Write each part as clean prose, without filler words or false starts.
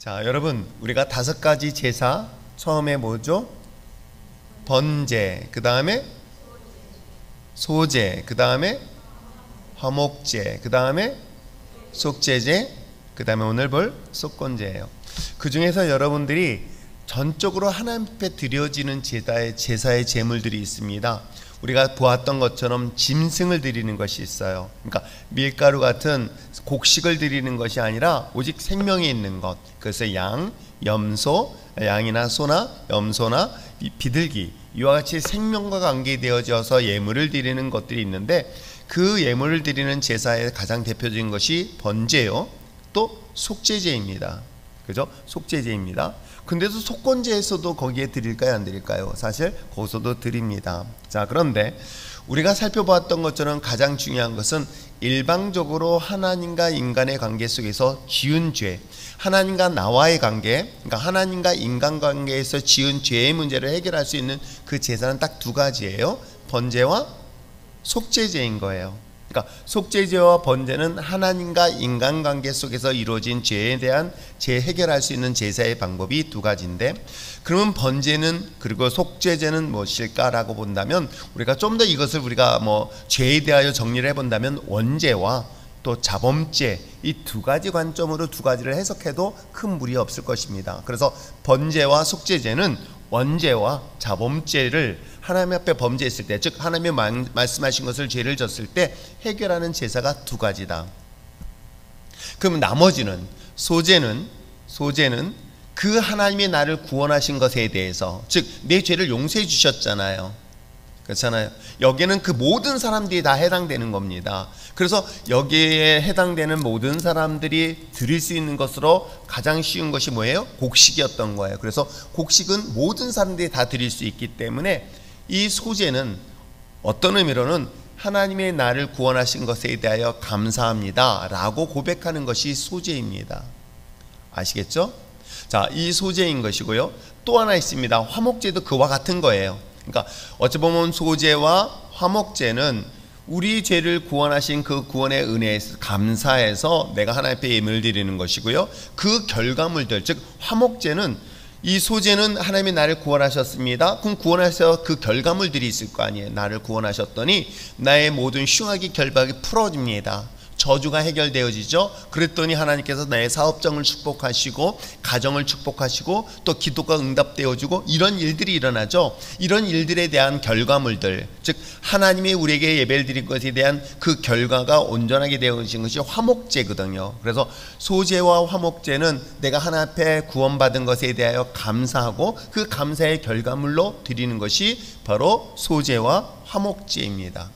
자, 여러분, 우리가 5가지 제사, 처음에 뭐죠? 번제, 그 다음에 소제, 그 다음에 화목제, 그 다음에 속제제, 그 다음에 오늘 볼 속건제예요. 그 중에서 여러분들이 전적으로 하나님 앞에 드려지는 제사의 제물들이 있습니다. 우리가 보았던 것처럼 짐승을 드리는 것이 있어요. 그러니까 밀가루 같은 곡식을 드리는 것이 아니라 오직 생명이 있는 것. 그래서 양, 염소, 양이나 소나 염소나 비둘기, 이와 같이 생명과 관계되어져서 예물을 드리는 것들이 있는데, 그 예물을 드리는 제사의 가장 대표적인 것이 번제요, 또 속제제입니다. 그죠? 속제제입니다. 근데도 속건제에서도 거기에 드릴까요, 안 드릴까요? 사실 거기서도 드립니다. 자, 그런데 우리가 살펴보았던 것처럼 가장 중요한 것은 일방적으로 하나님과 인간의 관계 속에서 지은 죄, 하나님과 나와의 관계, 그러니까 하나님과 인간 관계에서 지은 죄의 문제를 해결할 수 있는 그 제사는 딱 2가지예요. 번제와 속제제인 거예요. 그러니까 속제제와 번제는 하나님과 인간관계 속에서 이루어진 죄에 대한 죄 해결할 수 있는 제사의 방법이 2가지인데, 그러면 번제는 그리고 속제제는 무엇일까라고 본다면, 우리가 좀 더 이것을 우리가 죄에 대하여 정리를 해본다면 원죄와 또 자범죄, 이 2가지 관점으로 2가지를 해석해도 큰 무리 없을 것입니다. 그래서 번제와 속제제는 원죄와 자범죄를 하나님 앞에 범죄했을 때, 즉 하나님이 말씀하신 것을 죄를 졌을 때 해결하는 제사가 2가지다. 그럼 나머지는 소제는 그 하나님이 나를 구원하신 것에 대해서, 즉 내 죄를 용서해 주셨잖아요. 그렇잖아요. 여기에는 그 모든 사람들이 다 해당되는 겁니다. 그래서 여기에 해당되는 모든 사람들이 드릴 수 있는 것으로 가장 쉬운 것이 뭐예요? 곡식이었던 거예요. 그래서 곡식은 모든 사람들이 다 드릴 수 있기 때문에 이 소제는 어떤 의미로는 하나님의 나를 구원하신 것에 대하여 감사합니다 라고 고백하는 것이 소제입니다. 아시겠죠? 자, 이 소제인 것이고요. 또 하나 있습니다. 화목제도 그와 같은 거예요. 그러니까 어찌 보면 소제와 화목제는 우리 죄를 구원하신 그 구원의 은혜에 감사해서 내가 하나님 앞에 예물을 드리는 것이고요. 그 결과물들, 즉 화목제는, 이 소제는 하나님이 나를 구원하셨습니다. 그럼 구원하셔서 그 결과물들이 있을 거 아니에요. 나를 구원하셨더니 나의 모든 흉악이 결박이 풀어집니다. 저주가 해결되어지죠. 그랬더니 하나님께서 나의 사업장을 축복하시고 가정을 축복하시고 또 기도가 응답되어지고 이런 일들이 일어나죠. 이런 일들에 대한 결과물들, 즉 하나님이 우리에게 예배를 드린 것에 대한 그 결과가 온전하게 되어진 것이 화목제거든요. 그래서 소제와 화목제는 내가 하나님 앞에 구원받은 것에 대하여 감사하고 그 감사의 결과물로 드리는 것이 바로 소제와 화목제입니다.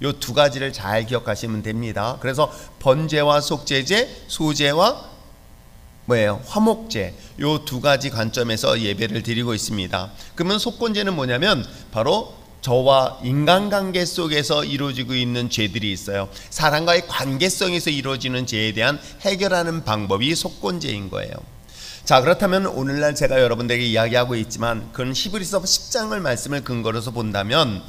이 2가지를 잘 기억하시면 됩니다. 그래서 번제와 속제제, 소제와 화목제, 이 2가지 관점에서 예배를 드리고 있습니다. 그러면 속건제는 뭐냐면 바로 저와 인간관계 속에서 이루어지고 있는 죄들이 있어요. 사람과의 관계성에서 이루어지는 죄에 대한 해결하는 방법이 속건제인 거예요. 자, 그렇다면 오늘날 제가 여러분들에게 이야기하고 있지만 그건 히브리서 10장을 말씀을 근거로서 본다면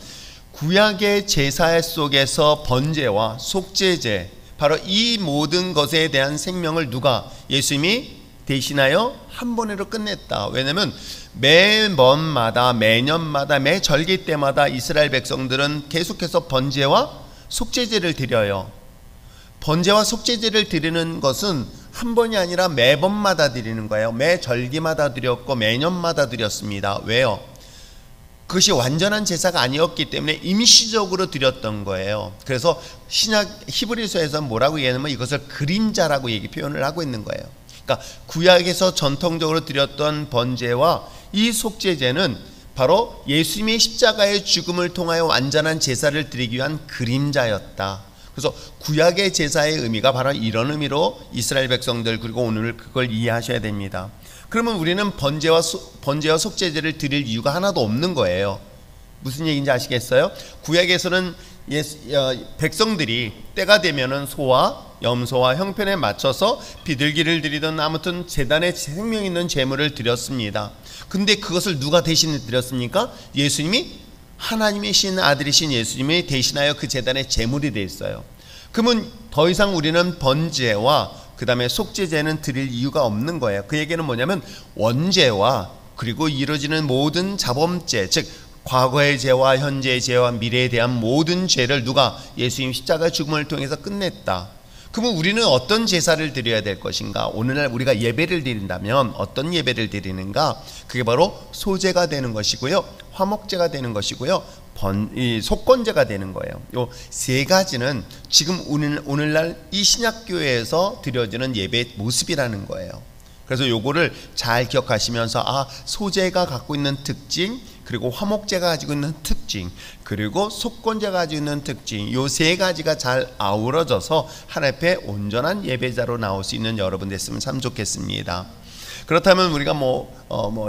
구약의 제사 속에서 번제와 속제제, 바로 이 모든 것에 대한 생명을 누가? 예수님이 대신하여 한 번으로 끝냈다. 왜냐하면 매번마다, 매년마다, 매 절기 때마다 이스라엘 백성들은 계속해서 번제와 속제제를 드려요. 번제와 속제제를 드리는 것은 한 번이 아니라 매번마다 드리는 거예요. 매 절기마다 드렸고 매년마다 드렸습니다. 왜요? 그것이 완전한 제사가 아니었기 때문에 임시적으로 드렸던 거예요. 그래서 신약 히브리서에서 뭐라고 얘기하냐면 이것을 그림자라고 표현을 하고 있는 거예요. 그러니까 구약에서 전통적으로 드렸던 번제와 이 속제제는 바로 예수님의 십자가의 죽음을 통하여 완전한 제사를 드리기 위한 그림자였다. 그래서 구약의 제사의 의미가 바로 이런 의미로 이스라엘 백성들, 그리고 오늘 그걸 이해하셔야 됩니다. 그러면 우리는 번제와 속제제를 드릴 이유가 하나도 없는 거예요. 무슨 얘기인지 아시겠어요? 구약에서는 백성들이 때가 되면은 소와 염소와 형편에 맞춰서 비둘기를 드리던 아무튼 제단에 생명 있는 제물을 드렸습니다. 근데 그것을 누가 대신 드렸습니까? 예수님이, 하나님이신 아들이신 예수님이 대신하여 그 제단의 제물이 되어 있어요. 그러면 더 이상 우리는 번제와 그 다음에 속죄제는 드릴 이유가 없는 거예요. 그 얘기는 뭐냐면 원죄와 그리고 이루어지는 모든 자범죄, 즉 과거의 죄와 현재의 죄와 미래에 대한 모든 죄를 누가 예수님 십자가 죽음을 통해서 끝냈다. 그러면 우리는 어떤 제사를 드려야 될 것인가? 오늘날 우리가 예배를 드린다면 어떤 예배를 드리는가? 그게 바로 소제가 되는 것이고요, 화목제가 되는 것이고요, 속건제가 되는 거예요. 요 세 가지는 지금 오늘날 이 신약교회에서 드려지는 예배의 모습이라는 거예요. 그래서 요거를 잘 기억하시면서 소제가 갖고 있는 특징, 그리고 화목제가 가지고 있는 특징, 그리고 속건제가 가지고 있는 특징, 요 세 가지가 잘 아우러져서 하나님 앞에 온전한 예배자로 나올 수 있는 여러분 됐으면 참 좋겠습니다. 그렇다면 우리가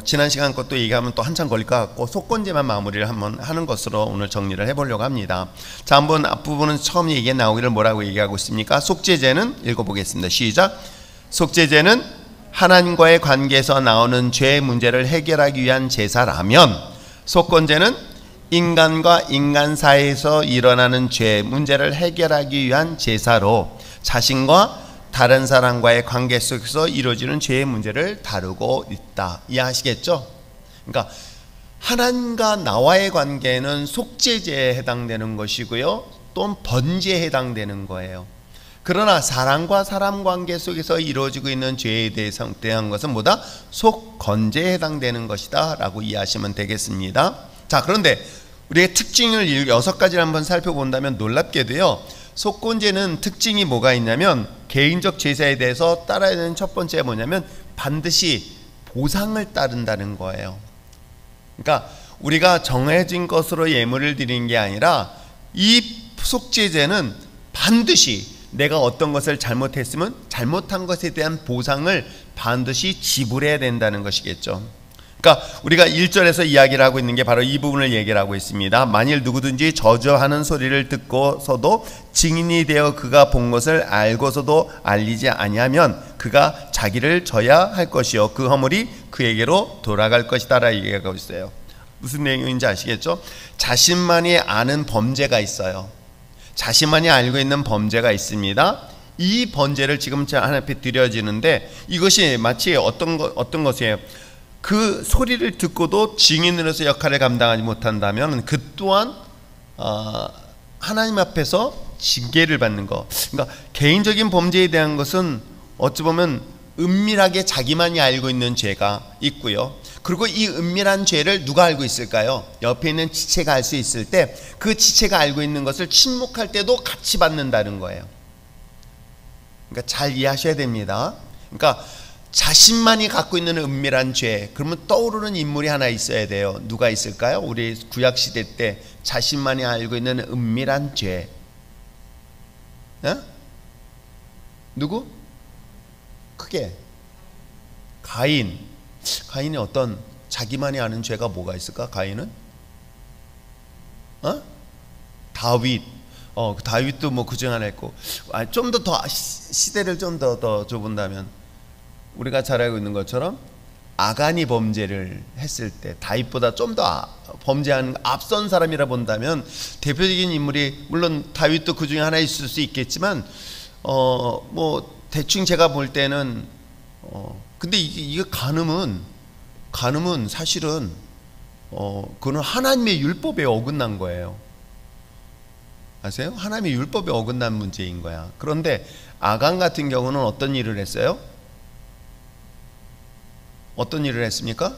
지난 시간 것도 얘기하면 또 한참 걸릴 것 같고 속건제만 마무리를 한번 하는 것으로 오늘 정리를 해보려고 합니다. 자, 한번 앞부분은 처음 얘기에 나오기를 뭐라고 얘기하고 있습니까? 속죄제는 읽어보겠습니다. 시작. 속죄제는 하나님과의 관계에서 나오는 죄 문제를 해결하기 위한 제사라면, 속건제는 인간과 인간 사이에서 일어나는 죄 문제를 해결하기 위한 제사로 자신과 다른 사람과의 관계 속에서 이루어지는 죄의 문제를 다루고 있다. 이해하시겠죠? 그러니까 하나님과 나와의 관계는 속죄제에 해당되는 것이고요, 또는 번제에 해당되는 거예요. 그러나 사람과 사람 관계 속에서 이루어지고 있는 죄에 대한 것은 뭐다? 속건제에 해당되는 것이다 라고 이해하시면 되겠습니다. 자, 그런데 우리의 특징을 6가지를 한번 살펴본다면 놀랍게도요, 속건제는 특징이 뭐가 있냐면 개인적 제사에 대해서 따라야 되는 첫 번째가 뭐냐면 반드시 보상을 따른다는 거예요. 그러니까 우리가 정해진 것으로 예물을 드리는 게 아니라 이 속죄제는 반드시 내가 어떤 것을 잘못했으면 잘못한 것에 대한 보상을 반드시 지불해야 된다는 것이겠죠. 그러니까 우리가 1절에서 이야기를 하고 있는 게 바로 이 부분을 얘기를 하고 있습니다. 만일 누구든지 저주하는 소리를 듣고서도 증인이 되어 그가 본 것을 알고서도 알리지 아니하면 그가 자기를 져야 할 것이요 그 허물이 그에게로 돌아갈 것이다 라고 얘기하고 있어요. 무슨 내용인지 아시겠죠? 자신만이 아는 범죄가 있어요. 자신만이 알고 있는 범죄가 있습니다. 이 범죄를 지금 하나님 앞에 드려지는데 이것이 마치 어떤 것이에요? 그 소리를 듣고도 증인으로서 역할을 감당하지 못한다면 그 또한 하나님 앞에서 징계를 받는 것. 그러니까 개인적인 범죄에 대한 것은 어찌 보면 은밀하게 자기만이 알고 있는 죄가 있고요. 그리고 이 은밀한 죄를 누가 알고 있을까요? 옆에 있는 지체가 알 수 있을 때 그 지체가 알고 있는 것을 침묵할 때도 같이 받는다는 거예요. 그러니까 잘 이해하셔야 됩니다. 그러니까 자신만이 갖고 있는 은밀한 죄, 그러면 떠오르는 인물이 하나 있어야 돼요. 누가 있을까요? 우리 구약시대 때 자신만이 알고 있는 은밀한 죄. 누구? 크게 가인. 가인이 어떤 자기만이 아는 죄가 뭐가 있을까? 가인은? 다윗. 다윗도 뭐 그중 하나 있고. 좀 더 시대를 좀 더 좁은다면 우리가 잘 알고 있는 것처럼 아간이 범죄를 했을 때 다윗보다 좀 더 범죄한 앞선 사람이라 본다면 대표적인 인물이 물론 다윗도 그 중에 하나 있을 수 있겠지만 뭐 대충 제가 볼 때는 근데 이게 간음은 사실은 그거는 하나님의 율법에 어긋난 거예요. 아세요? 하나님의 율법에 어긋난 문제인 거야. 그런데 아간 같은 경우는 어떤 일을 했어요? 어떤 일을 했습니까?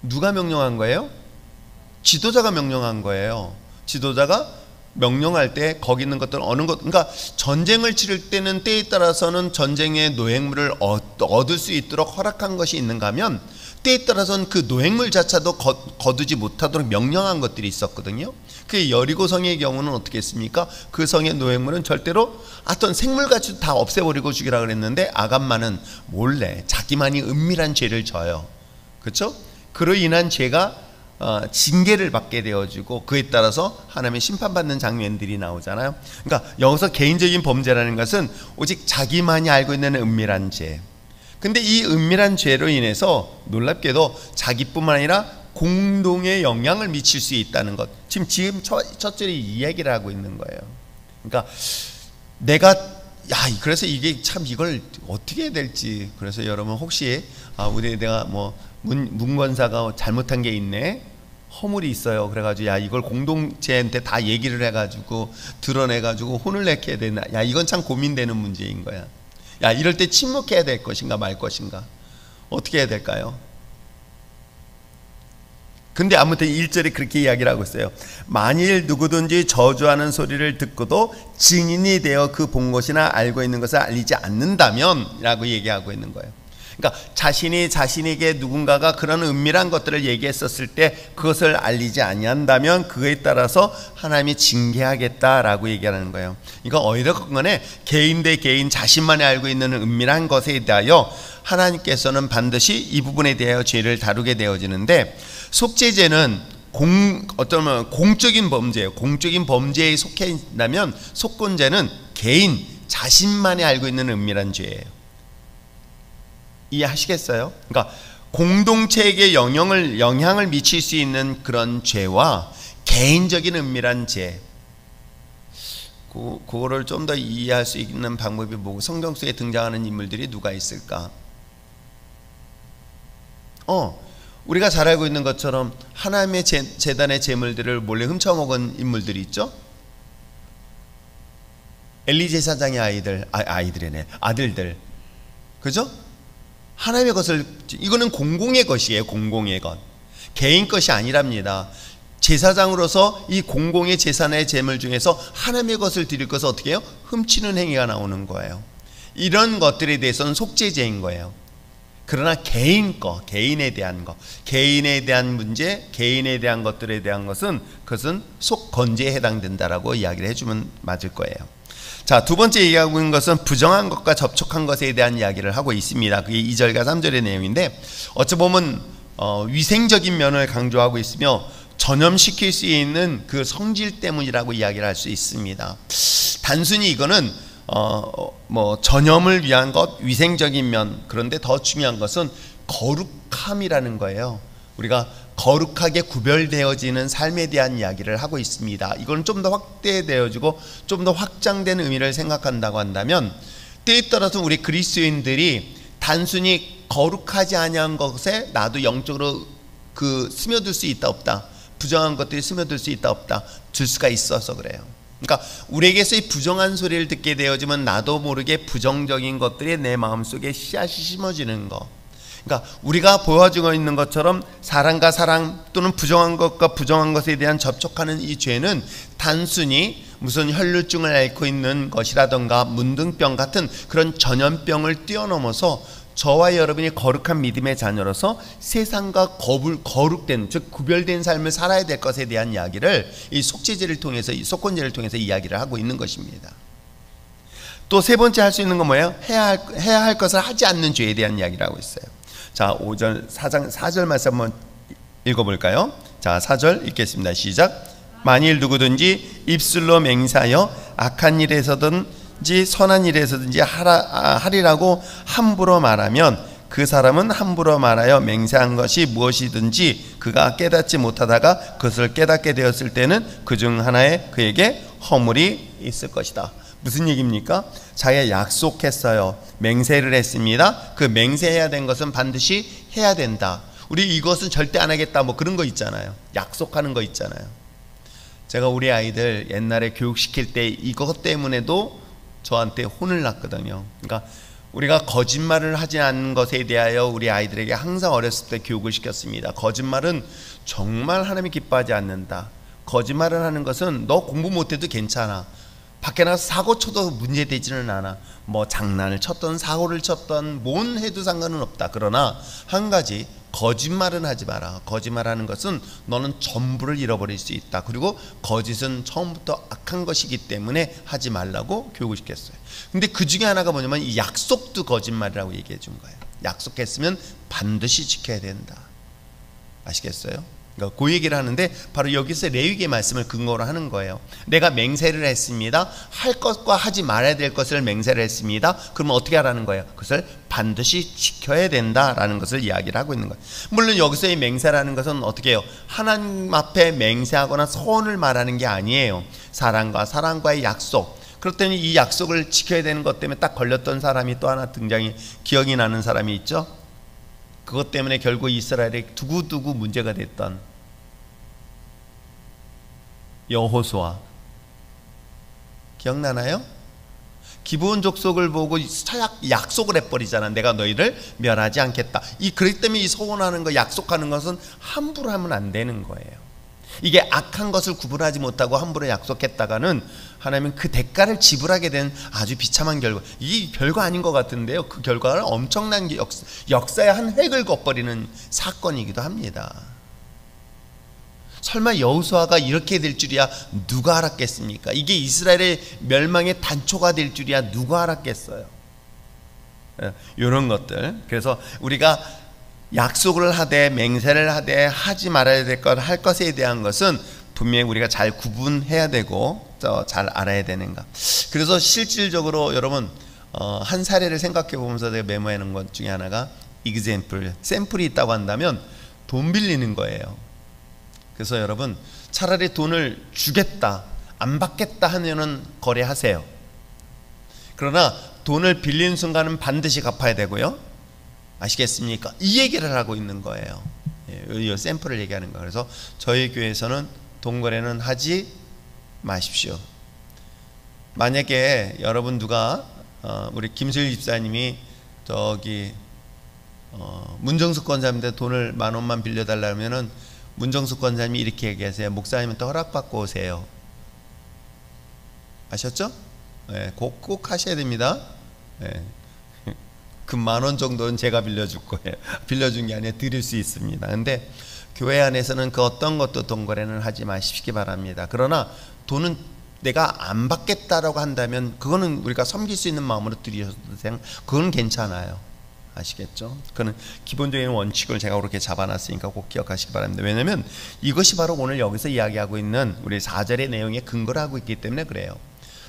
누가 명령한 거예요? 지도자가 명령한 거예요. 지도자가 명령할 때 거기 있는 것들은 어느 것, 그러니까 전쟁을 치를 때는 때에 따라서는 전쟁의 노획물을 얻을 수 있도록 허락한 것이 있는가 하면 때에 따라서는 그 노획물 자체도 거두지 못하도록 명령한 것들이 있었거든요. 그 여리고 성의 경우는 어떻게 했습니까? 그 성의 노획물은 절대로 어떤 생물같이 다 없애버리고 죽이라 그랬는데 아간만은 몰래 자기만이 은밀한 죄를 져요. 그렇죠? 그로 인한 죄가 징계를 받게 되어지고 그에 따라서 하나님의 심판받는 장면들이 나오잖아요. 그러니까 여기서 개인적인 범죄라는 것은 오직 자기만이 알고 있는 은밀한 죄. 근데 이 은밀한 죄로 인해서 놀랍게도 자기뿐만 아니라 공동에 영향을 미칠 수 있다는 것. 지금 첫 절에 이 얘기를 하고 있는 거예요. 그러니까 내가 그래서 이게 참 이걸 어떻게 해야 될지. 그래서 여러분 혹시 내가 뭐 문권사가 잘못한 게 있네, 허물이 있어요. 그래가지고 이걸 공동체한테 다 얘기를 해가지고 드러내가지고 혼을 내게 되나? 이건 참 고민되는 문제인 거야. 이럴 때 침묵해야 될 것인가 말 것인가? 어떻게 해야 될까요? 근데 아무튼 1절에 그렇게 이야기를 하고 있어요. 만일 누구든지 저주하는 소리를 듣고도 증인이 되어 그 본 것이나 알고 있는 것을 알리지 않는다면 라고 얘기하고 있는 거예요. 그러니까 자신이 자신에게 누군가가 그런 은밀한 것들을 얘기했었을 때 그것을 알리지 아니한다면 그에 따라서 하나님이 징계하겠다라고 얘기하는 거예요. 이거 어디든간에 개인 대 개인 자신만이 알고 있는 은밀한 것에 대하여 하나님께서는 반드시 이 부분에 대하여 죄를 다루게 되어지는데, 속죄죄는 어쩌면 공적인 범죄예요. 공적인 범죄에 속해 있다면 속건죄는 개인 자신만이 알고 있는 은밀한 죄예요. 이해하시겠어요? 그러니까 공동체에게 영향을 미칠 수 있는 그런 죄와 개인적인 은밀한 죄, 그거를 좀 더 이해할 수 있는 방법이 뭐고, 성경 속에 등장하는 인물들이 누가 있을까? 우리가 잘 알고 있는 것처럼 하나님의 제단의 제물들을 몰래 훔쳐먹은 인물들이 있죠. 엘리 제사장의 아들들, 그죠? 하나님의 것을, 이거는 공공의 것이에요. 공공의 것, 개인 것이 아니랍니다. 제사장으로서 이 공공의 제사의 제물 중에서 하나님의 것을 드릴 것을 어떻게 해요? 훔치는 행위가 나오는 거예요. 이런 것들에 대해서는 속죄죄인 거예요. 그러나 개인에 대한 것, 개인에 대한 문제, 개인에 대한 것들에 대한 그것은 속건죄에 해당된다라고 이야기를 해주면 맞을 거예요. 자, 두 번째 얘기하고 있는 것은 부정한 것과 접촉한 것에 대한 이야기를 하고 있습니다. 그게 2절과 3절의 내용인데, 어찌 보면 위생적인 면을 강조하고 있으며 전염시킬 수 있는 그 성질 때문이라고 이야기를 할 수 있습니다. 단순히 이거는 전염을 위한 것, 위생적인 면, 그런데 더 중요한 것은 거룩함이라는 거예요. 우리가 거룩하게 구별되어지는 삶에 대한 이야기를 하고 있습니다. 이건 좀 더 확대되어지고 좀 더 확장된 의미를 생각한다고 한다면, 때에 따라서 우리 그리스도인들이 단순히 거룩하지 아니한 것에 나도 영적으로 스며들 수 있다 없다, 부정한 것들이 스며들 수 있다 없다, 들 수가 있어서 그래요. 그러니까 우리에게서 이 부정한 소리를 듣게 되어지면 나도 모르게 부정적인 것들이 내 마음속에 씨앗이 심어지는 거. 그러니까 우리가 보여주고 있는 것처럼 사랑과 사랑 또는 부정한 것과 부정한 것에 대한 접촉하는 이 죄는 단순히 무슨 혈루증을 앓고 있는 것이라던가 문둥병 같은 그런 전염병을 뛰어넘어서 저와 여러분이 거룩한 믿음의 자녀로서 세상과 거룩된, 즉 구별된 삶을 살아야 될 것에 대한 이야기를 이 속죄죄를 통해서, 이 속건죄를 통해서 이야기를 하고 있는 것입니다. 또 세 번째 할 수 있는 건 뭐예요? 해야 할 것을 하지 않는 죄에 대한 이야기를 하고 있어요. 자, 5절 4절 말씀 한번 읽어볼까요? 자, 4절 읽겠습니다. 시작. 만일 누구든지 입술로 맹세하여 악한 일에서든지 선한 일에서든지 하리라고 함부로 말하면 그 사람은 함부로 말하여 맹세한 것이 무엇이든지 그가 깨닫지 못하다가 그것을 깨닫게 되었을 때는 그중 하나에 그에게 허물이 있을 것이다. 무슨 얘기입니까? 자기가 약속했어요. 맹세를 했습니다. 그 맹세해야 된 것은 반드시 해야 된다. 우리 이것은 절대 안 하겠다, 뭐 그런 거 있잖아요. 약속하는 거 있잖아요. 제가 우리 아이들 옛날에 교육시킬 때 이것 때문에도 저한테 혼을 났거든요. 그러니까 우리가 거짓말을 하지 않는 것에 대하여 우리 아이들에게 항상 어렸을 때 교육을 시켰습니다. 거짓말은 정말 하나님이 기뻐하지 않는다. 거짓말을 하는 것은 너 공부 못해도 괜찮아. 밖에 나가서 사고 쳐도 문제되지는 않아. 뭐 장난을 쳤던 사고를 쳤던 뭔 해도 상관은 없다. 그러나 한 가지, 거짓말은 하지 마라. 거짓말하는 것은 너는 전부를 잃어버릴 수 있다. 그리고 거짓은 처음부터 악한 것이기 때문에 하지 말라고 교육을 시켰어요. 근데 그 중에 하나가 뭐냐면 이 약속도 거짓말이라고 얘기해 준 거예요. 약속했으면 반드시 지켜야 된다. 아시겠어요? 그러니까 그 얘기를 하는데 바로 여기서 레위기의 말씀을 근거로 하는 거예요. 내가 맹세를 했습니다. 할 것과 하지 말아야 될 것을 맹세를 했습니다. 그러면 어떻게 하라는 거예요? 그것을 반드시 지켜야 된다라는 것을 이야기를 하고 있는 거예요. 물론 여기서의 맹세라는 것은 어떻게 해요? 하나님 앞에 맹세하거나 서원을 말하는 게 아니에요. 사랑과의 약속, 그렇더니 이 약속을 지켜야 되는 것 때문에 딱 걸렸던 사람이 또 하나 등장이 기억이 나는 사람이 있죠. 그것 때문에 결국 이스라엘에 두고두고 문제가 됐던 여호수아. 기억나나요? 기브온 족속을 보고 약속을 해버리잖아. 내가 너희를 멸하지 않겠다. 그렇기 때문에 이 소원하는 거, 약속하는 것은 함부로 하면 안 되는 거예요. 이게 악한 것을 구분하지 못하고 함부로 약속했다가는 하나님은 그 대가를 지불하게 된 아주 비참한 결과. 이게 별거 아닌 것 같은데요, 그 결과는 엄청난 역사의 한 획을 그어버리는 사건이기도 합니다. 설마 여호수아가 이렇게 될 줄이야 누가 알았겠습니까? 이게 이스라엘의 멸망의 단초가 될 줄이야 누가 알았겠어요? 이런 것들. 그래서 우리가 약속을 하되 맹세를 하되 하지 말아야 될 것, 할 것에 대한 것은 분명히 우리가 잘 구분해야 되고 잘 알아야 되는가. 그래서 실질적으로 여러분 한 사례를 생각해 보면서 제가 메모해 놓은 것 중에 하나가 example, 샘플이 있다고 한다면 돈 빌리는 거예요. 그래서 여러분 차라리 돈을 주겠다, 안 받겠다 하면은 거래하세요. 그러나 돈을 빌리는 순간은 반드시 갚아야 되고요. 아시겠습니까? 이 얘기를 하고 있는 거예요. 이 샘플을 얘기하는 거예요. 그래서 저희 교회에서는 돈 거래는 하지 마십시오. 만약에 여러분 누가 우리 김수일 집사님이 저기 문정숙 권사님한테 돈을 10,000원만 빌려달라면은 문정숙 권사님이 이렇게 얘기하세요. 목사님한테 허락받고 오세요. 아셨죠? 네, 꼭 하셔야 됩니다. 네. 그 10,000원 정도는 제가 빌려줄 거예요. 빌려준 게 아니라 드릴 수 있습니다. 근데 교회 안에서는 그 어떤 것도 돈 거래는 하지 마시기 바랍니다. 그러나 돈은 내가 안 받겠다라고 한다면 그거는 우리가 섬길 수 있는 마음으로 드리셔도 그건 괜찮아요. 아시겠죠? 그는 기본적인 원칙을 제가 그렇게 잡아놨으니까 꼭 기억하시기 바랍니다. 왜냐하면 이것이 바로 오늘 여기서 이야기하고 있는 우리 4절의 내용의 근거를 하고 있기 때문에 그래요.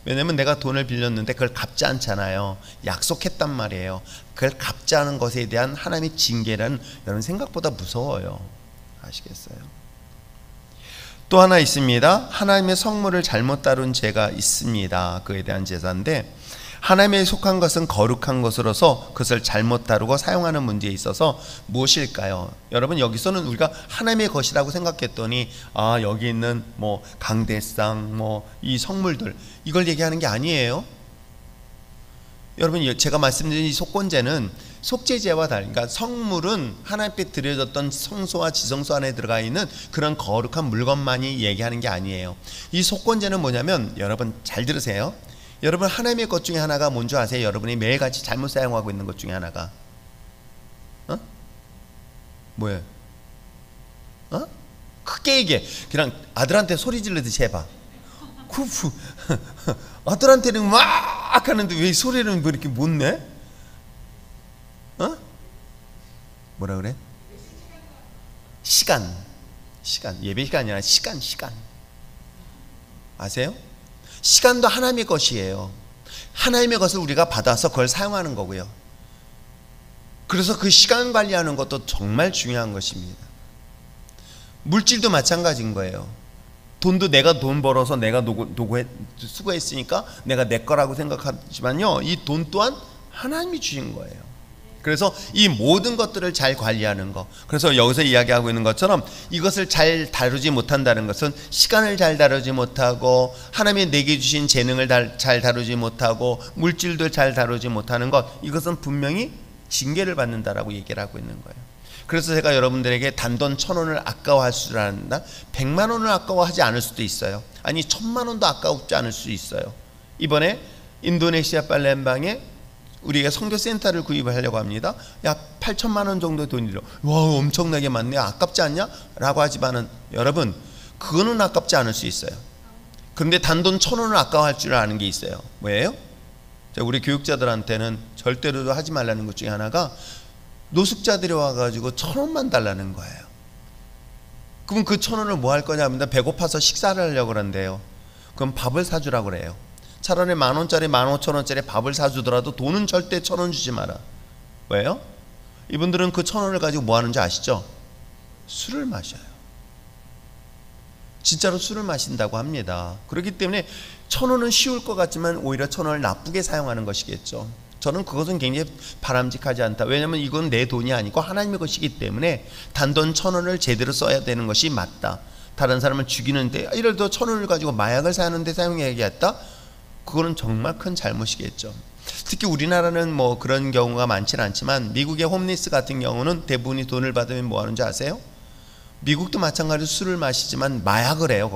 왜냐하면 내가 돈을 빌렸는데 그걸 갚지 않잖아요. 약속했단 말이에요. 그걸 갚지 않은 것에 대한 하나님의 징계는 여러분 생각보다 무서워요. 아시겠어요? 또 하나 있습니다. 하나님의 성물을 잘못 다룬 죄가 있습니다. 그에 대한 제사인데 하나님에 속한 것은 거룩한 것으로서 그것을 잘못 다루고 사용하는 문제에 있어서 무엇일까요? 여러분 여기서는 우리가 하나님의 것이라고 생각했더니 여기 있는 뭐 강대상 뭐 이 성물들 이걸 얘기하는 게 아니에요. 여러분 제가 말씀드린 이 속건제는 속죄제와 달리, 그러니까 성물은 하나님께 드려졌던 성소와 지성소 안에 들어가 있는 그런 거룩한 물건만이 얘기하는 게 아니에요. 이 속건제는 뭐냐면 여러분 잘 들으세요. 여러분 하나님의 것 중에 하나가 뭔지 아세요? 여러분이 매일같이 잘못 사용하고 있는 것 중에 하나가 뭐예요? 크게 얘기해. 그냥 아들한테 소리 지르듯이 해봐. 아들한테는 막 하는데 왜 소리는 왜 이렇게 못 내? 뭐라 그래? 시간. 예배 시간이 아니라 시간. 아세요? 시간도 하나님의 것이에요. 하나님의 것을 우리가 받아서 그걸 사용하는 거고요. 그래서 그 시간 관리하는 것도 정말 중요한 것입니다. 물질도 마찬가지인 거예요. 돈도 내가 돈 벌어서 내가 수고했으니까 내가 내 거라고 생각하지만요, 이 돈 또한 하나님이 주신 거예요. 그래서 이 모든 것들을 잘 관리하는 것. 그래서 여기서 이야기하고 있는 것처럼 이것을 잘 다루지 못한다는 것은 시간을 잘 다루지 못하고 하나님이 내게 주신 재능을 잘 다루지 못하고 물질도 잘 다루지 못하는 것, 이것은 분명히 징계를 받는다라고 얘기를 하고 있는 거예요. 그래서 제가 여러분들에게 단돈 1,000원을 아까워할 줄 안다. 100만 원을 아까워하지 않을 수도 있어요. 아니 1,000만 원도 아까우지 않을 수 있어요. 이번에 인도네시아 팔렘방에 우리가 선교센터를 구입을 하려고 합니다. 약 8천만 원 정도 돈이요. 와, 엄청나게 많네. 아깝지 않냐? 라고 하지만은 여러분 그거는 아깝지 않을 수 있어요. 그런데 단돈 1,000원을 아까워할 줄 아는 게 있어요. 뭐예요? 우리 교육자들한테는 절대로 하지 말라는 것 중에 하나가 노숙자들이 와가지고 1,000원만 달라는 거예요. 그럼 그 1,000원을 뭐 할 거냐 합니다. 배고파서 식사를 하려고 그런대요. 그럼 밥을 사주라고 그래요. 차라리 10,000원짜리 15,000원짜리 밥을 사주더라도 돈은 절대 1,000원 주지 마라. 왜요? 이분들은 그 1,000원을 가지고 뭐 하는지 아시죠? 술을 마셔요. 진짜로 술을 마신다고 합니다. 그렇기 때문에 천원은 쉬울 것 같지만 오히려 천원을 나쁘게 사용하는 것이겠죠. 저는 그것은 굉장히 바람직하지 않다. 왜냐하면 이건 내 돈이 아니고 하나님의 것이기 때문에 단돈 1,000원을 제대로 써야 되는 것이 맞다. 다른 사람을 죽이는데 예를 들어 1,000원을 가지고 마약을 사는데 사용해야겠다. 그거는 정말 큰 잘못이겠죠. 특히 우리나라는 뭐 그런 경우가 많지는 않지만 미국의 홈리스 같은 경우는 대부분이 돈을 받으면 뭐 하는지 아세요? 미국도 마찬가지로 술을 마시지만 마약을 해요.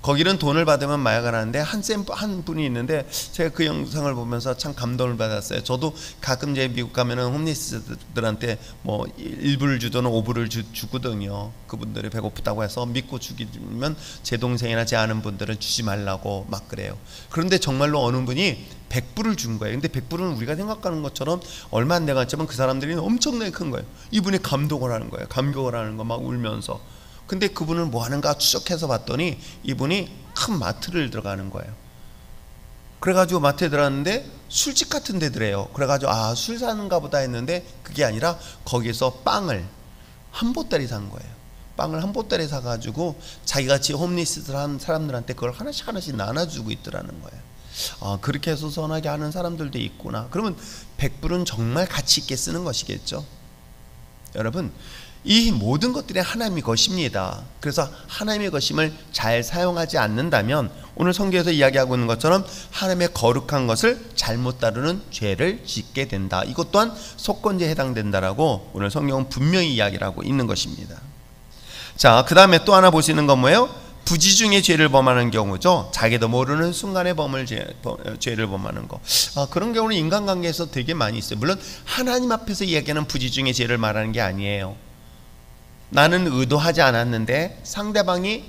거기는 돈을 받으면 마약을 하는데 한 분이 있는데 제가 그 영상을 보면서 참 감동을 받았어요. 저도 가끔 이제 미국 가면은 홈리스들한테 뭐 1불을 주든 5불을 주거든요. 그분들이 배고프다고 해서 믿고 죽이면 제 동생이나 제 아는 분들은 주지 말라고 막 그래요. 그런데 정말로 어느 분이 100불을 준 거예요. 근데 100불은 우리가 생각하는 것처럼 얼마 안 돼갔지만 그 사람들이 엄청나게 큰 거예요. 이분이 감동을 하는 거예요. 감격을 하는 거 막 울면서. 근데 그분은 뭐 하는가 추적해서 봤더니 이분이 큰 마트를 들어가는 거예요. 그래가지고 마트에 들어갔는데 술집 같은 데더래요. 그래가지고 아, 술 사는가 보다 했는데 그게 아니라 거기서 빵을 한 보따리 산 거예요. 빵을 한 보따리 사가지고 자기같이 홈리스들 한 사람들한테 그걸 하나씩 나눠주고 있더라는 거예요. 아, 그렇게 해서 선하게 하는 사람들도 있구나. 그러면 100불은 정말 가치 있게 쓰는 것이겠죠. 여러분, 이 모든 것들이 하나님의 것입니다. 그래서 하나님의 것임을 잘 사용하지 않는다면 오늘 성경에서 이야기하고 있는 것처럼 하나님의 거룩한 것을 잘못 다루는 죄를 짓게 된다. 이것 또한 속건제에 해당된다라고 오늘 성경은 분명히 이야기를 하고 있는 것입니다. 자, 그 다음에 또 하나 보시는 건 뭐예요? 부지중에 죄를 범하는 경우죠. 자기도 모르는 순간에 죄를 범하는 거. 그런 경우는 인간관계에서 되게 많이 있어요. 물론 하나님 앞에서 이야기하는 부지중에 죄를 말하는 게 아니에요. 나는 의도하지 않았는데 상대방이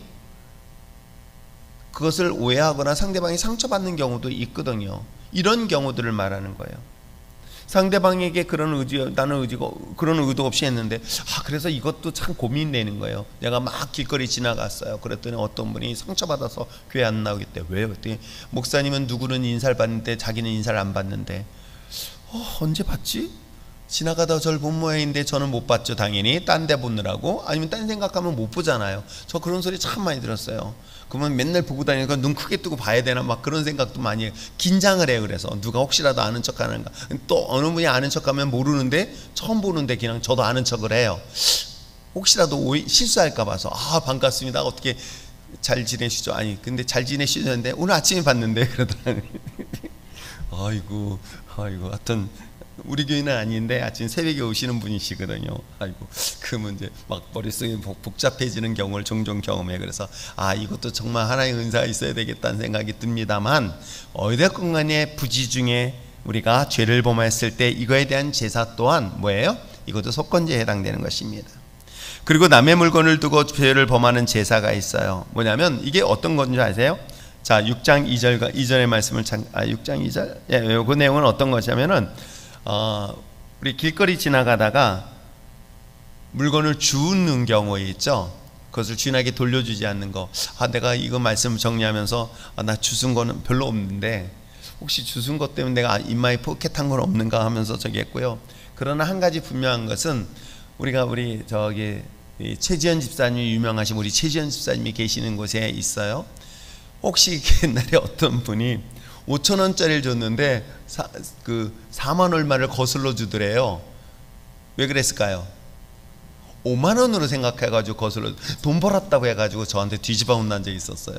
그것을 오해하거나 상대방이 상처받는 경우도 있거든요. 이런 경우들을 말하는 거예요. 상대방에게 그런 그런 의도 없이 했는데 그래서 이것도 참 고민되는 거예요. 내가 막 길거리 지나갔어요. 그랬더니 어떤 분이 상처받아서 교회 안 나오겠대. 왜요? 그랬더니 목사님은 누구는 인사를 받는데 자기는 인사를 안 받는데 언제 받지? 지나가다 저를 본 모양인데 저는 못 봤죠. 당연히 딴 데 보느라고. 아니면 딴 생각하면 못 보잖아요. 저 그런 소리 참 많이 들었어요. 그러면 맨날 보고 다니니까 눈 크게 뜨고 봐야 되나 막 그런 생각도 많이 해요. 긴장을 해요. 그래서 누가 혹시라도 아는 척 하는가. 또 어느 분이 아는 척하면 모르는데 처음 보는데 그냥 저도 아는 척을 해요. 혹시라도 실수할까 봐서 반갑습니다. 어떻게 잘 지내시죠? 아니 근데 잘 지내시는데 오늘 아침에 봤는데 그러더라고요. 아이고 하여튼 우리 교회는 아닌데 아침 새벽에 오시는 분이시거든요. 아이고 그 문제 막 머릿속이 복잡해지는 경우를 종종 경험해. 그래서 이것도 정말 하나님의 은사가 있어야 되겠다는 생각이 듭니다만 어찌됐건 간에 부지중에 우리가 죄를 범했을 때 이거에 대한 제사 또한 뭐예요? 이것도 속건제에 해당되는 것입니다. 그리고 남의 물건을 두고 죄를 범하는 제사가 있어요. 뭐냐면 이게 어떤 건지 아세요? 자, 6장 2절과 2절의 말씀을 6장 2절? 예, 그 내용은 어떤 것이냐면은 우리 길거리 지나가다가 물건을 주우는 경우 있죠. 그것을 주인에게 돌려주지 않는 거. 내가 이거 말씀 정리하면서 나 주운 거는 별로 없는데 혹시 주운 것 때문에 내가 입마에 포켓한 건 없는가 하면서 저기 했고요. 그러나 한 가지 분명한 것은 우리 최지연 집사님, 유명하신 우리 최지연 집사님이 계시는 곳에 있어요. 혹시 옛날에 어떤 분이 5,000원짜리를 줬는데 4만 얼마를 거슬러 주더래요. 왜 그랬을까요? 5만 원으로 생각해가지고 거슬러 돈 벌었다고 해가지고 저한테 뒤집어 혼난 적이 있었어요.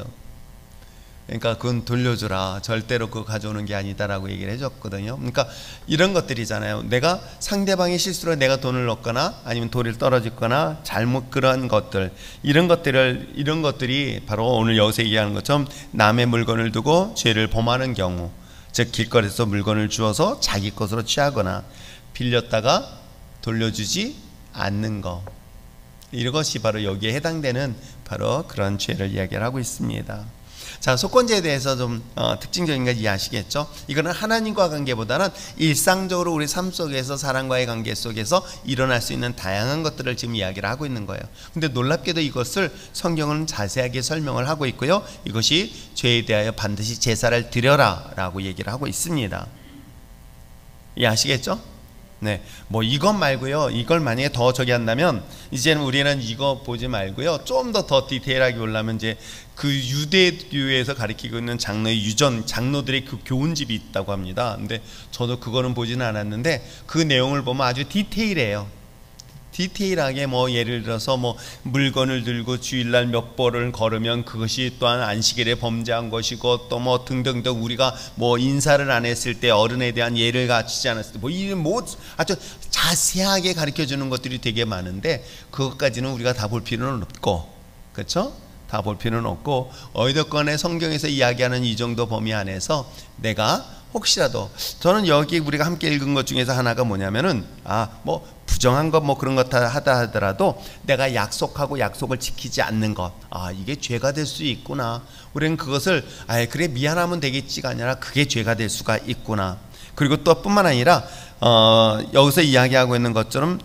그러니까 그건 돌려주라. 절대로 그거 가져오는 게 아니다라고 얘기를 해줬거든요. 그러니까 이런 것들이잖아요. 내가 상대방의 실수로 내가 돈을 넣거나 아니면 돈을 떨어졌거나 잘못 그런 것들 이런 것들이 바로 오늘 여기서 얘기하는 것처럼 남의 물건을 두고 죄를 범하는 경우, 즉 길거리에서 물건을 주어서 자기 것으로 취하거나 빌렸다가 돌려주지 않는 것, 이것이 바로 여기에 해당되는 바로 그런 죄를 이야기를 하고 있습니다. 자, 속건제에 대해서 좀 특징적인 걸 이해하시겠죠? 이거는 하나님과 관계보다는 일상적으로 우리 삶 속에서 사람과의 관계 속에서 일어날 수 있는 다양한 것들을 지금 이야기를 하고 있는 거예요. 근데 놀랍게도 이것을 성경은 자세하게 설명을 하고 있고요. 이것이 죄에 대하여 반드시 제사를 드려라 라고 얘기를 하고 있습니다. 이해하시겠죠? 네, 뭐 이것 말고요. 이걸 만약에 더 저기 한다면 이제는 우리는 이거 보지 말고요. 좀 더 디테일하게 올라면 이제 그 유대교에서 가르치고 있는 장로의 유전, 장로들의 그 교훈집이 있다고 합니다. 근데 저도 그거는 보지는 않았는데 그 내용을 보면 아주 디테일해요. 디테일하게 뭐 예를 들어서 뭐 물건을 들고 주일날 몇 벌을 걸으면 그것이 또한 안식일에 범죄한 것이고 또 뭐 등등등 우리가 뭐 인사를 안 했을 때 어른에 대한 예를 갖추지 않았을 때 뭐 이 뭐 아주 자세하게 가르쳐 주는 것들이 되게 많은데 그것까지는 우리가 다 볼 필요는 없고, 그렇죠? 다 볼 필요는 없고 어디든간에 성경에서 이야기하는 이 정도 범위 안에서 내가 혹시라도 저는 여기 우리가 함께 읽은 것 중에서 하나가 뭐냐면은 뭐 부정한 것 뭐 그런 것 하다 하더라도 내가 약속하고 약속을 지키지 않는 것, 이게 죄가 될 수 있구나. 우리는 그것을 그래 미안하면 되겠지가 아니라 그게 죄가 될 수가 있구나. 그리고 또 뿐만 아니라 여기서 이야기하고 있는 것처럼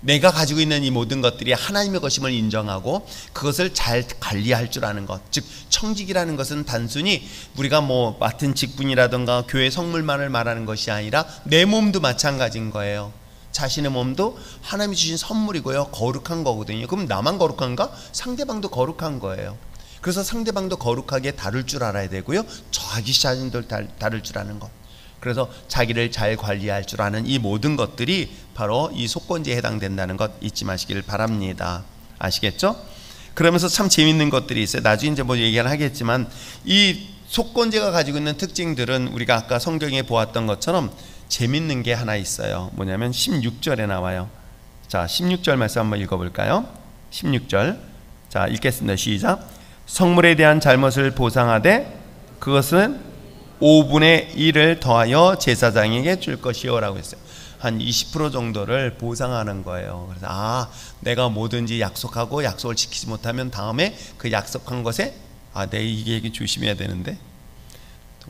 내가 가지고 있는 이 모든 것들이 하나님의 것임을 인정하고 그것을 잘 관리할 줄 아는 것. 즉 청직이라는 것은 단순히 우리가 뭐 맡은 직분이라든가 교회 성물만을 말하는 것이 아니라 내 몸도 마찬가지인 거예요. 자신의 몸도 하나님이 주신 선물이고요, 거룩한 거거든요. 그럼 나만 거룩한가? 상대방도 거룩한 거예요. 그래서 상대방도 거룩하게 다룰 줄 알아야 되고요, 자기 자신도 다룰 줄 아는 것. 그래서 자기를 잘 관리할 줄 아는 이 모든 것들이 바로 이 속건제에 해당된다는 것 잊지 마시기를 바랍니다. 아시겠죠? 그러면서 참 재밌는 것들이 있어요. 나중에 이제 뭐 얘기를 하겠지만 이 속건제가 가지고 있는 특징들은 우리가 아까 성경에 보았던 것처럼 재밌는 게 하나 있어요. 뭐냐면 16절에 나와요. 자, 16절 말씀 한번 읽어볼까요? 16절. 자, 읽겠습니다. 시작. 성물에 대한 잘못을 보상하되 그것은 5분의 1을 더하여 제사장에게 줄 것이요 라고 했어요. 한 20% 정도를 보상하는 거예요. 그래서 내가 뭐든지 약속하고 약속을 지키지 못하면 다음에 그 약속한 것에 내 이게 조심해야 되는데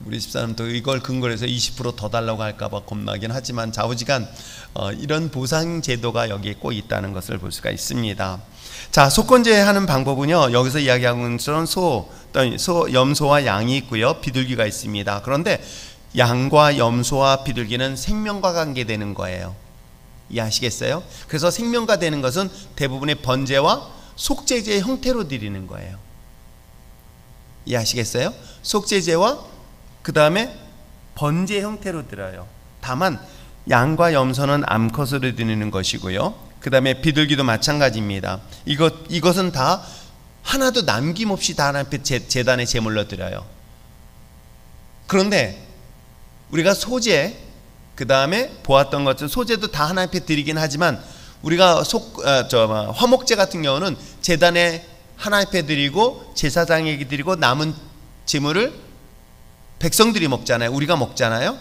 우리 집사람 또 이걸 근거로 해서 20% 더 달라고 할까봐 겁나긴 하지만 좌우지간 이런 보상 제도가 여기에 꼭 있다는 것을 볼 수가 있습니다. 자, 속건제 하는 방법은요, 여기서 이야기하고 있는 것처럼 염소와 양이 있고요, 비둘기가 있습니다. 그런데 양과 염소와 비둘기는 생명과 관계되는 거예요. 이해하시겠어요? 그래서 생명과 되는 것은 대부분의 번제와 속죄제의 형태로 드리는 거예요. 이해하시겠어요? 속죄제와 그 다음에 번제 형태로 드려요. 다만 양과 염소는 암컷으로 드리는 것이고요, 그 다음에 비둘기도 마찬가지입니다. 이것은 다 하나도 남김없이 다 하나님 앞에 제단에 제물로 드려요. 그런데 우리가 소제, 그 다음에 보았던 것처럼 소제도 다 하나님 앞에 드리긴 하지만 우리가 화목제 같은 경우는 제단에 하나님 앞에 드리고 제사장에게 드리고 남은 제물을 백성들이 먹잖아요. 우리가 먹잖아요.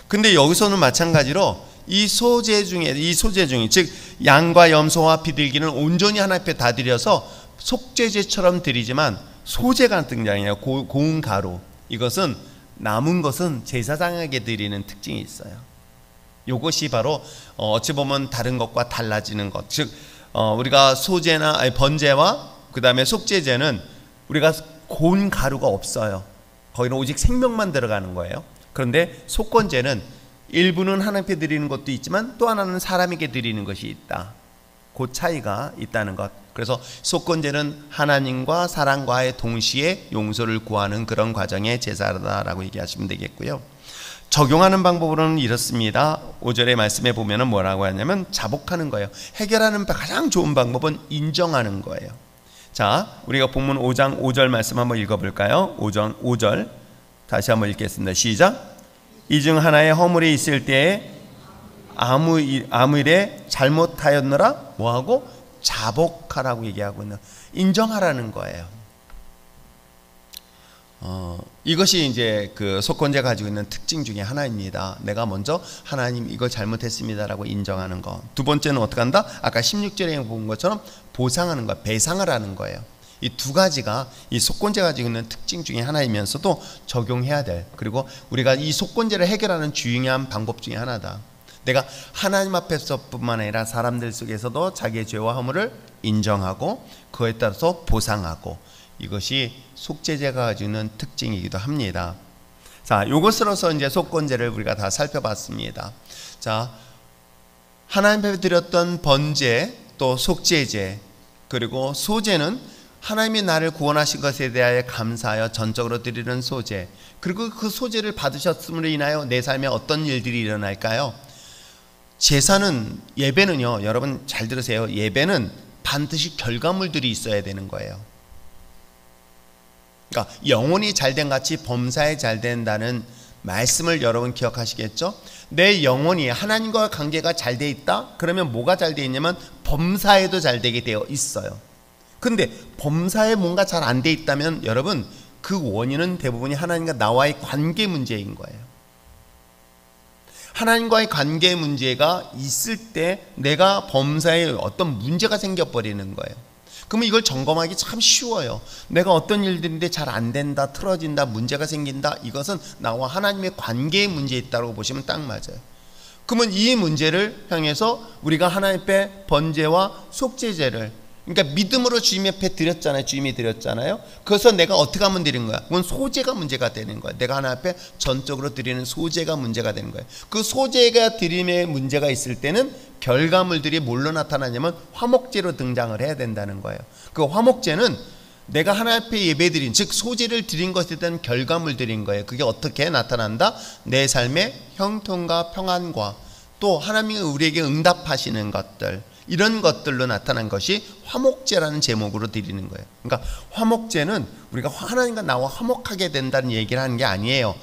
근데 여기서는 마찬가지로 이 소제 중에 즉 양과 염소와 비둘기는 온전히 하나님 앞에 다 드려서 속죄제처럼 드리지만 소제가 등장해요. 고운 가루. 이것은 남은 것은 제사장에게 드리는 특징이 있어요. 이것이 바로 어찌 보면 다른 것과 달라지는 것. 즉 우리가 번제와 그 다음에 속죄제는 우리가 고운 가루가 없어요. 거기는 오직 생명만 들어가는 거예요. 그런데 속건제는 일부는 하나님께 드리는 것도 있지만 또 하나는 사람에게 드리는 것이 있다. 그 차이가 있다는 것. 그래서 속건제는 하나님과 사람과의 동시에 용서를 구하는 그런 과정의 제사다라고 얘기하시면 되겠고요. 적용하는 방법으로는 이렇습니다. 5절의 말씀에 보면은 뭐라고 하냐면 자복하는 거예요. 해결하는 가장 좋은 방법은 인정하는 거예요. 자, 우리가 본문 5장 5절 말씀 한번 읽어볼까요? 5절 다시 한번 읽겠습니다. 시작. 이 중 하나의 허물이 있을 때에 아무 일에 잘못하였느라 뭐하고? 자복하라고 얘기하고 있는, 인정하라는 거예요. 이것이 이제 그 속건제가 가지고 있는 특징 중에 하나입니다. 내가 먼저 하나님 이거 잘못했습니다라고 인정하는 거. 두 번째는 어떻게 한다? 아까 16절에 본 것처럼 보상하는 거, 배상을 하는 거예요. 이 두 가지가 이 속건제가 가지고 있는 특징 중에 하나이면서도 적용해야 될, 그리고 우리가 이 속건제를 해결하는 중요한 방법 중에 하나다. 내가 하나님 앞에서뿐만 아니라 사람들 속에서도 자기의 죄와 허물을 인정하고 그에 따라서 보상하고, 이것이 속죄제가 가지고 있는 특징이기도 합니다. 자, 요것으로서 이제 속건제를 우리가 다 살펴봤습니다. 자, 하나님 앞에 드렸던 번제, 또 속죄제, 그리고 소제는 하나님이 나를 구원하신 것에 대하여 감사하여 전적으로 드리는 소제, 그리고 그 소제를 받으셨음으로 인하여 내 삶에 어떤 일들이 일어날까요? 제사는, 예배는요, 여러분 잘 들으세요. 예배는 반드시 결과물들이 있어야 되는 거예요. 그러니까 영혼이 잘된 같이 범사에 잘 된다는 말씀을 여러분 기억하시겠죠? 내 영혼이 하나님과 관계가 잘 돼 있다? 그러면 뭐가 잘 돼 있냐면 범사에도 잘 되게 되어 있어요. 근데 범사에 뭔가 잘 안 돼 있다면 여러분 그 원인은 대부분이 하나님과 나와의 관계 문제인 거예요. 하나님과의 관계 문제가 있을 때 내가 범사에 어떤 문제가 생겨버리는 거예요. 그러면 이걸 점검하기 참 쉬워요. 내가 어떤 일들인데 잘 안 된다, 틀어진다, 문제가 생긴다. 이것은 나와 하나님의 관계의 문제에 있다고 보시면 딱 맞아요. 그러면 이 문제를 향해서 우리가 하나님 앞에 번제와 속죄제를, 그러니까 믿음으로 주님 앞에 드렸잖아요. 주님이 드렸잖아요. 그래서 내가 어떻게 하면 드린 거야? 그건 소제가 문제가 되는 거야. 내가 하나님 앞에 전적으로 드리는 소제가 문제가 되는 거예요. 그 소제가 드림의 문제가 있을 때는 결과물들이 뭘로 나타나냐면 화목제로 등장을 해야 된다는 거예요. 그 화목제는 내가 하나님 앞에 예배드린, 즉 소제를 드린 것에 대한 결과물들인 거예요. 그게 어떻게 나타난다? 내 삶의 형통과 평안과 또 하나님이 우리에게 응답하시는 것들, 이런 것들로 나타난 것이 화목제라는 제목으로 드리는 거예요. 그러니까 화목제는 우리가 하나님과 나와 화목하게 된다는 얘기를 하는 게 아니에요.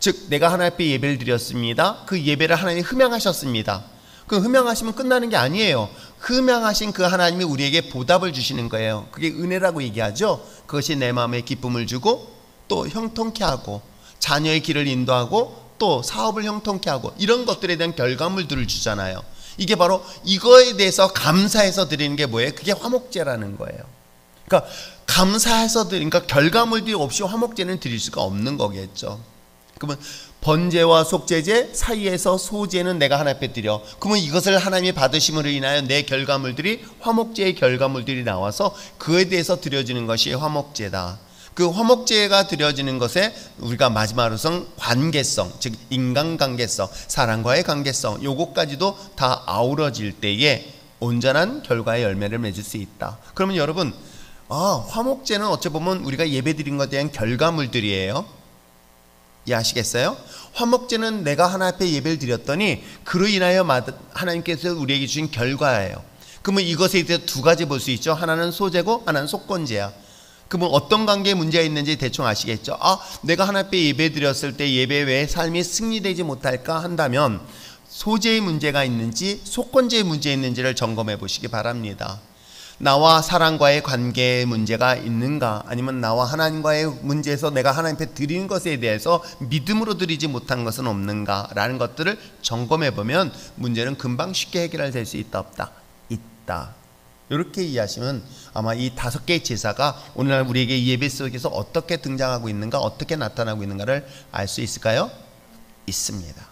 즉 내가 하나님 앞에 예배를 드렸습니다. 그 예배를 하나님이 흠양하셨습니다. 그 흠양하시면 끝나는 게 아니에요. 흠양하신 그 하나님이 우리에게 보답을 주시는 거예요. 그게 은혜라고 얘기하죠. 그것이 내 마음에 기쁨을 주고 또 형통케 하고 자녀의 길을 인도하고 또 사업을 형통케 하고 이런 것들에 대한 결과물들을 주잖아요. 이게 바로 이거에 대해서 감사해서 드리는 게 뭐예요? 그게 화목제라는 거예요. 그러니까 감사해서 드리니까 결과물들이 없이 화목제는 드릴 수가 없는 거겠죠. 그러면 번제와 속죄제 사이에서 소제는 내가 하나님 앞에 드려. 그러면 이것을 하나님이 받으심으로 인하여 내 결과물들이 화목제의 결과물들이 나와서 그에 대해서 드려지는 것이 화목제다. 그 화목제가 드려지는 것에 우리가 마지막으로선 관계성, 즉 인간관계성, 사랑과의 관계성, 요것까지도 다 아우러질 때에 온전한 결과의 열매를 맺을 수 있다. 그러면 여러분, 화목제는 어찌 보면 우리가 예배드린 것에 대한 결과물들이에요. 이해하시겠어요? 화목제는 내가 하나님 앞에 예배를 드렸더니 그로 인하여 하나님께서 우리에게 주신 결과예요. 그러면 이것에 대해서 두 가지 볼 수 있죠. 하나는 소제고 하나는 속건제야. 그러면 어떤 관계에 문제가 있는지 대충 아시겠죠? 내가 하나님 앞에 예배 드렸을 때 예배 외에 삶이 승리되지 못할까 한다면 소제의 문제가 있는지 속건제의 문제가 있는지를 점검해 보시기 바랍니다. 나와 사랑과의 관계에 문제가 있는가, 아니면 나와 하나님과의 문제에서 내가 하나님 앞에 드리는 것에 대해서 믿음으로 드리지 못한 것은 없는가 라는 것들을 점검해 보면 문제는 금방 쉽게 해결될 수 있다 없다? 있다. 이렇게 이해하시면 아마 이 5개의 제사가 오늘날 우리에게 예배 속에서 어떻게 등장하고 있는가, 어떻게 나타나고 있는가를 알 수 있을까요? 있습니다.